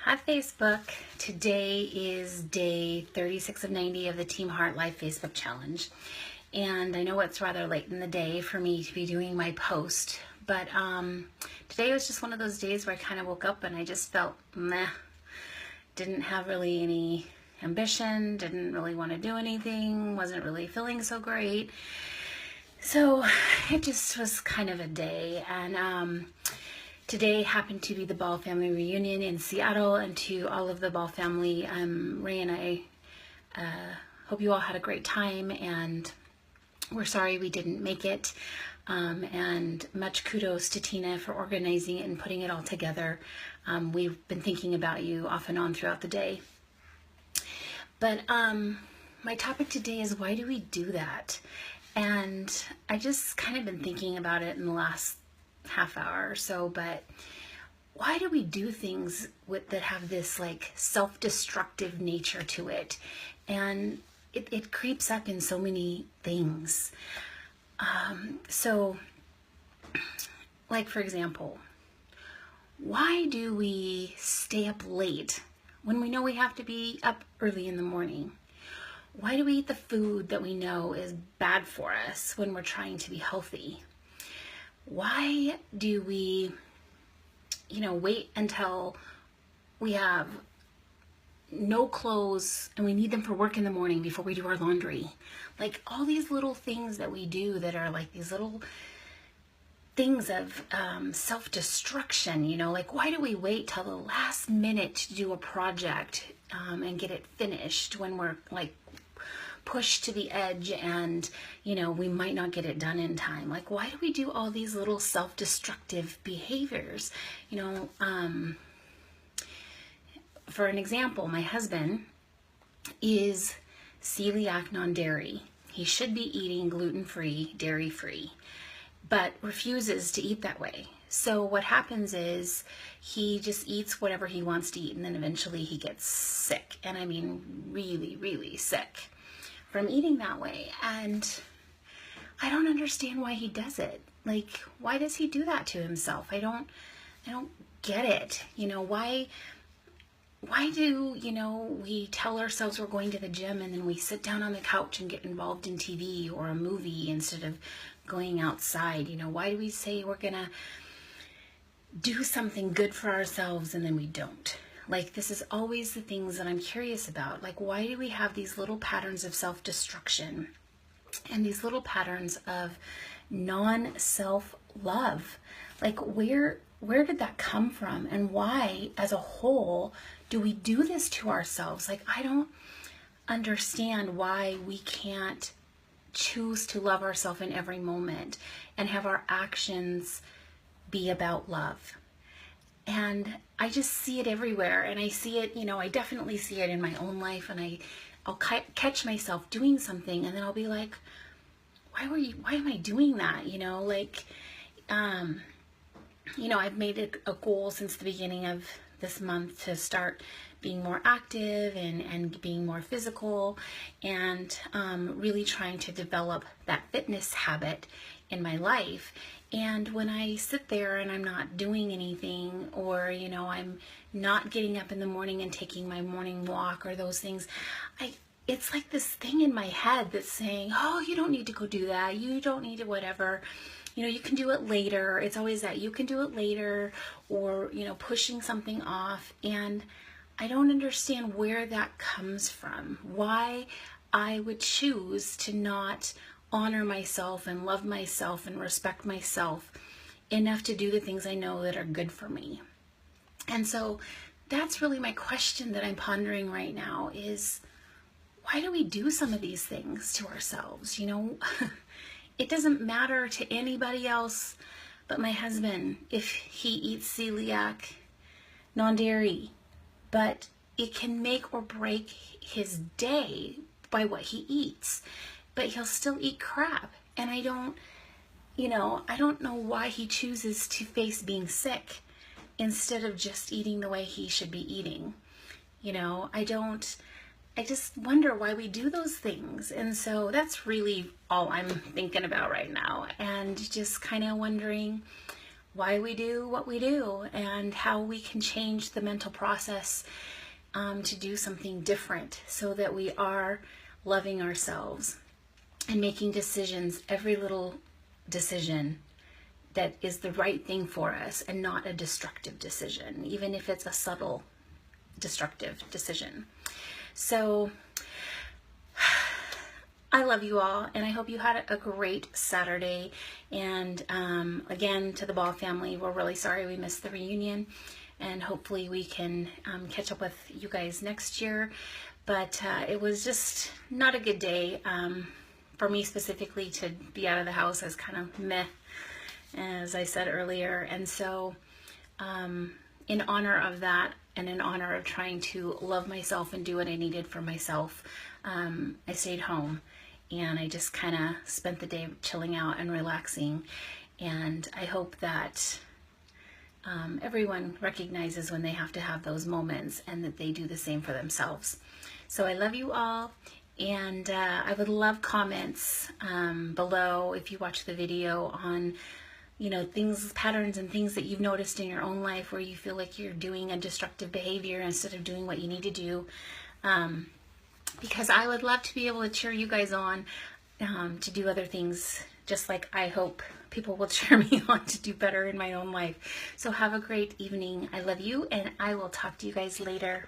Hi Facebook. Today is day 36 of 90 of the Team Heart Life Facebook Challenge. And I know it's rather late in the day for me to be doing my post, but today was just one of those days where I kind of woke up and I just felt meh. Didn't have really any ambition, didn't really want to do anything, wasn't really feeling so great. So it just was kind of a day. And today happened to be the Ball family reunion in Seattle, and to all of the Ball family, Ray and I hope you all had a great time, and we're sorry we didn't make it. And much kudos to Tina for organizing it and putting it all together. We've been thinking about you off and on throughout the day. But my topic today is, why do we do that? And I just kind of been thinking about it in the last half hour or so, but why do we do things that have this like self-destructive nature to it? And it creeps up in so many things. So like, for example, why do we stay up late when we know we have to be up early in the morning? Why do we eat the food that we know is bad for us when we're trying to be healthy? Why do we, wait until we have no clothes and we need them for work in the morning before we do our laundry? Like, all these little things that we do that are like these little things of self-destruction, like, why do we wait till the last minute to do a project and get it finished when we're like pushed to the edge and we might not get it done in time? Like, why do we do all these little self-destructive behaviors? For an example, my husband is celiac non-dairy. He should be eating gluten-free, dairy-free, but refuses to eat that way. So what happens is he just eats whatever he wants to eat, and then eventually he gets sick, and I mean really, really sick from eating that way. And I don't understand why he does it. Like, why does he do that to himself? I don't get it. Why do, we tell ourselves we're going to the gym and then we sit down on the couch and get involved in TV or a movie instead of going outside? Why do we say we're gonna do something good for ourselves and then we don't? Like, this is always the things that I'm curious about. Like, why do we have these little patterns of self-destruction and these little patterns of non-self-love? Like, where did that come from? And why, as a whole, do we do this to ourselves? Like, I don't understand why we can't choose to love ourselves in every moment and have our actions be about love. And I just see it everywhere, and I see it, I definitely see it in my own life, and I'll catch myself doing something, and then I'll be like, why am I doing that? I've made it a goal since the beginning of this month to start being more active and being more physical, and really trying to develop that fitness habit in my life. And when I sit there and I'm not doing anything, or I'm not getting up in the morning and taking my morning walk or those things, it's like this thing in my head that's saying, oh, you don't need to go do that, you don't need to whatever, you can do it later. It's always that you can do it later, or pushing something off. And I don't understand where that comes from, why I would choose to not honor myself and love myself and respect myself enough to do the things I know that are good for me. And so that's really my question that I'm pondering right now, is why do we do some of these things to ourselves? It doesn't matter to anybody else but my husband if he eats celiac non-dairy, but it can make or break his day by what he eats. But he'll still eat crap. And I don't know why he chooses to face being sick instead of just eating the way he should be eating. I just wonder why we do those things. And so that's really all I'm thinking about right now. And just kind of wondering, why we do what we do and how we can change the mental process to do something different so that we are loving ourselves and making decisions, every little decision that is the right thing for us and not a destructive decision, even if it's a subtle destructive decision. So I love you all, and I hope you had a great Saturday. And again, to the Ball family, we're really sorry we missed the reunion, and hopefully we can catch up with you guys next year. But it was just not a good day. For me specifically, to be out of the house is kind of meh, as I said earlier. And so in honor of that, and in honor of trying to love myself and do what I needed for myself, I stayed home. And I just kind of spent the day chilling out and relaxing. And I hope that everyone recognizes when they have to have those moments and that they do the same for themselves. So I love you all. And I would love comments below if you watch the video on, you know, things, patterns and things that you've noticed in your own life where you feel like you're doing a destructive behavior instead of doing what you need to do. Because I would love to be able to cheer you guys on to do other things, just like I hope people will cheer me on to do better in my own life. So have a great evening. I love you, and I will talk to you guys later.